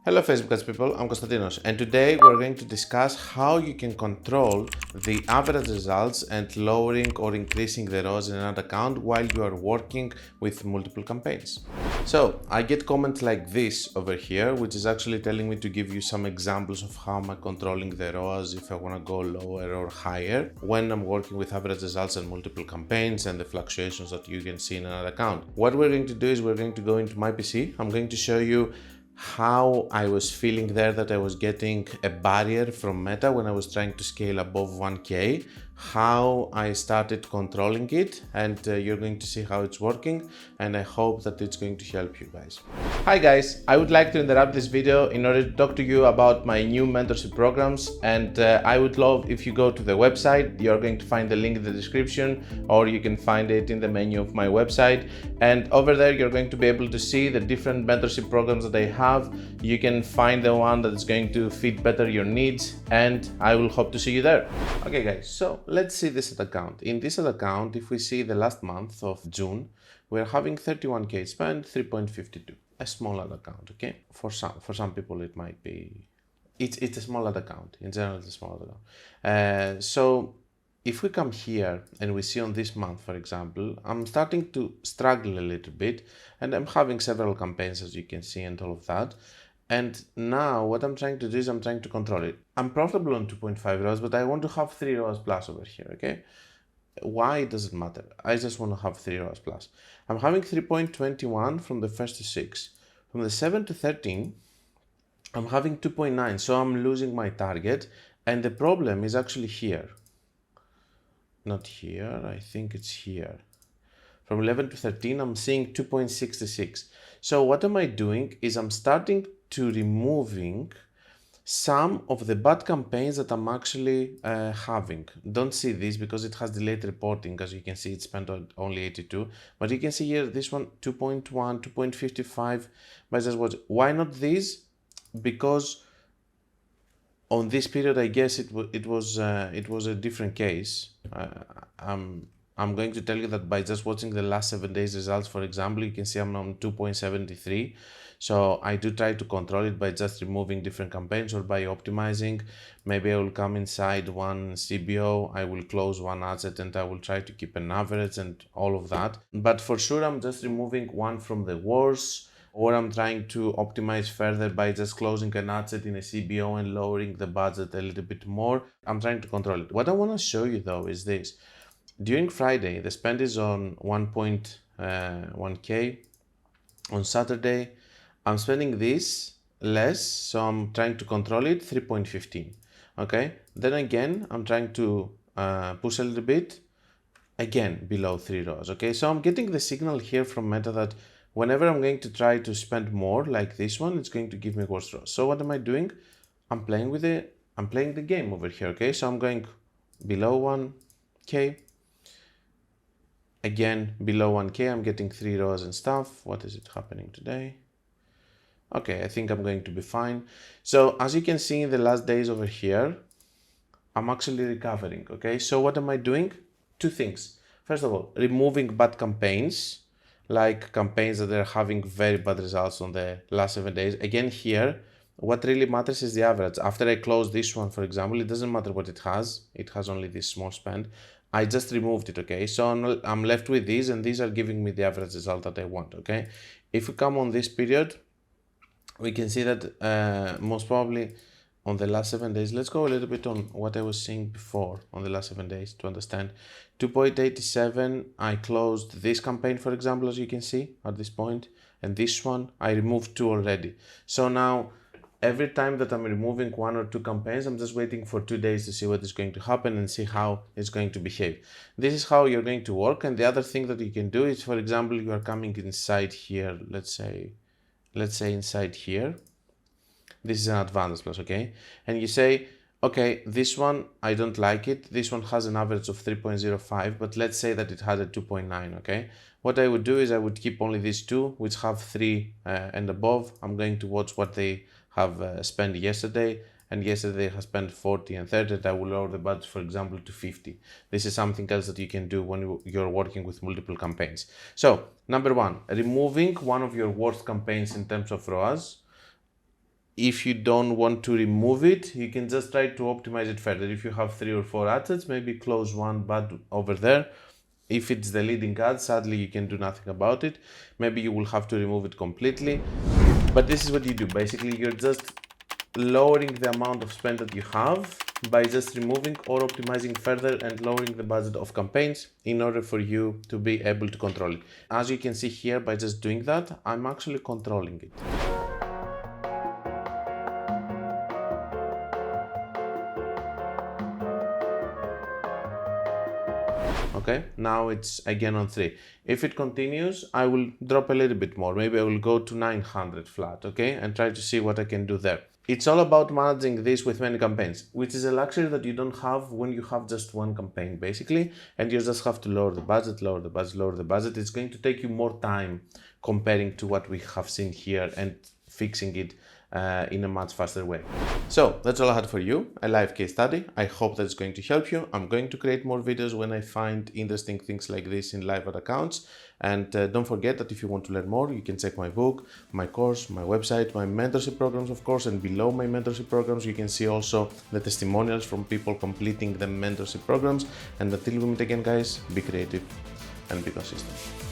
Hello Facebook ads people, I'm Konstantinos, and today we're going to discuss how you can control the average results and lowering or increasing the ROAS in an ad account while you are working with multiple campaigns. So I get comments like this over here, which is actually telling me to give you some examples of how I'm controlling the ROAS if I want to go lower or higher when I'm working with average results and multiple campaigns and the fluctuations that you can see in an ad account. What we're going to do is we're going to go into my PC. I'm going to show you how I was feeling there, that I was getting a barrier from Meta when I was trying to scale above 1K, how I started controlling it, and you're going to see how it's working, and I hope that it's going to help you guys. Hi guys, I would like to interrupt this video in order to talk to you about my new mentorship programs, and I would love if you go to the website. You're going to find the link in the description, or you can find it in the menu of my website, and over there you're going to be able to see the different mentorship programs that I have. You can find the one that is going to fit better your needs, and I will hope to see you there. Okay guys, so let's see this ad account. In this ad account, if we see the last month of June, we're having 31K spent, 3.52. A small ad account, okay? For some people it might be, it's a small ad account. In general, it's a small ad account. So if we come here and we see on this month, for example, I'm starting to struggle a little bit, and I'm having several campaigns, as you can see, and all of that. And now what I'm trying to do is I'm trying to control it. I'm profitable on 2.5 ROAS, but I want to have 3 ROAS plus over here, okay? Why does it matter? I just want to have 3 ROAS plus. I'm having 3.21 from the 1st to 6. From the 7 to 13, I'm having 2.9, so I'm losing my target. And the problem is actually here. Not here, I think it's here. From 11 to 13, I'm seeing 2.66. So what am I doing is I'm starting to removing some of the bad campaigns that I'm actually having. Don't see this because it has delayed reporting. As you can see, it spent only 82. But you can see here, this one, 2.1, 2.55. But just watch. Why not these? Because on this period, I guess it was a different case. I'm going to tell you that by just watching the last 7 days results, for example, you can see I'm on 2.73. So I do try to control it by just removing different campaigns or by optimizing. Maybe I will come inside one CBO, I will close one asset, and I will try to keep an average and all of that. But for sure, I'm just removing one from the worst, or I'm trying to optimize further by just closing an asset in a CBO and lowering the budget a little bit more. I'm trying to control it. What I want to show you though is this. During Friday, the spend is on 1.1K. On Saturday, I'm spending this less, so I'm trying to control it, 3.15. Okay, then again, I'm trying to push a little bit, again, below 3 ROAS. Okay, so I'm getting the signal here from Meta that whenever I'm going to try to spend more like this one, it's going to give me worse ROAS. So what am I doing? I'm playing the game over here. Okay, so I'm going below 1K. Again, below 1K, I'm getting 3 ROAS and stuff. What is it happening today? Okay, I think I'm going to be fine. So as you can see in the last days over here, I'm actually recovering, okay? So what am I doing? Two things. First of all, removing bad campaigns, like campaigns that are having very bad results on the last 7 days. Again, here, what really matters is the average. After I close this one, for example, it doesn't matter what it has. It has only this small spend. I just removed it, okay? So I'm left with these, and these are giving me the average result that I want, okay? If we come on this period, we can see that most probably on the last 7 days, let's go a little bit on what I was seeing before on the last 7 days to understand. 2.87, I closed this campaign, for example, as you can see at this point, and this one, I removed 2 already. So now, every time that I'm removing 1 or 2 campaigns, I'm just waiting for 2 days to see what is going to happen and see how it's going to behave. This is how you're going to work. And the other thing that you can do is, for example, you are coming inside here, let's say inside here. This is an advanced plus, okay? And you say, okay, this one, I don't like it. This one has an average of 3.05, but let's say that it had a 2.9, okay? What I would do is I would keep only these 2, which have 3 and above. I'm going to watch what they have spent yesterday, and yesterday they have spent 40 and 30, and I will lower the budget, for example, to 50. This is something else that you can do when you're working with multiple campaigns. So, number 1, removing one of your worst campaigns in terms of ROAS. if you don't want to remove it, you can just try to optimize it further. If you have 3 or 4 assets, maybe close one bud over there. If it's the leading ad, sadly, you can do nothing about it. Maybe you will have to remove it completely. But this is what you do. Basically, you're just lowering the amount of spend that you have by just removing or optimizing further and lowering the budget of campaigns in order for you to be able to control it. As you can see here, by just doing that, I'm actually controlling it. Okay, now it's again on 3. If it continues, I will drop a little bit more. Maybe I will go to 900 flat, okay, and try to see what I can do there. It's all about managing this with many campaigns, which is a luxury that you don't have when you have just one campaign, basically, and you just have to lower the budget, lower the budget, lower the budget. It's going to take you more time comparing to what we have seen here and fixing it in a much faster way. So that's all I had for you, a live case study. I hope that's going to help you. I'm going to create more videos when I find interesting things like this in live ad accounts. And don't forget that if you want to learn more, you can check my book, my course, my website, my mentorship programs, of course, and below my mentorship programs, you can see also the testimonials from people completing the mentorship programs. And until we meet again, guys, be creative and be consistent.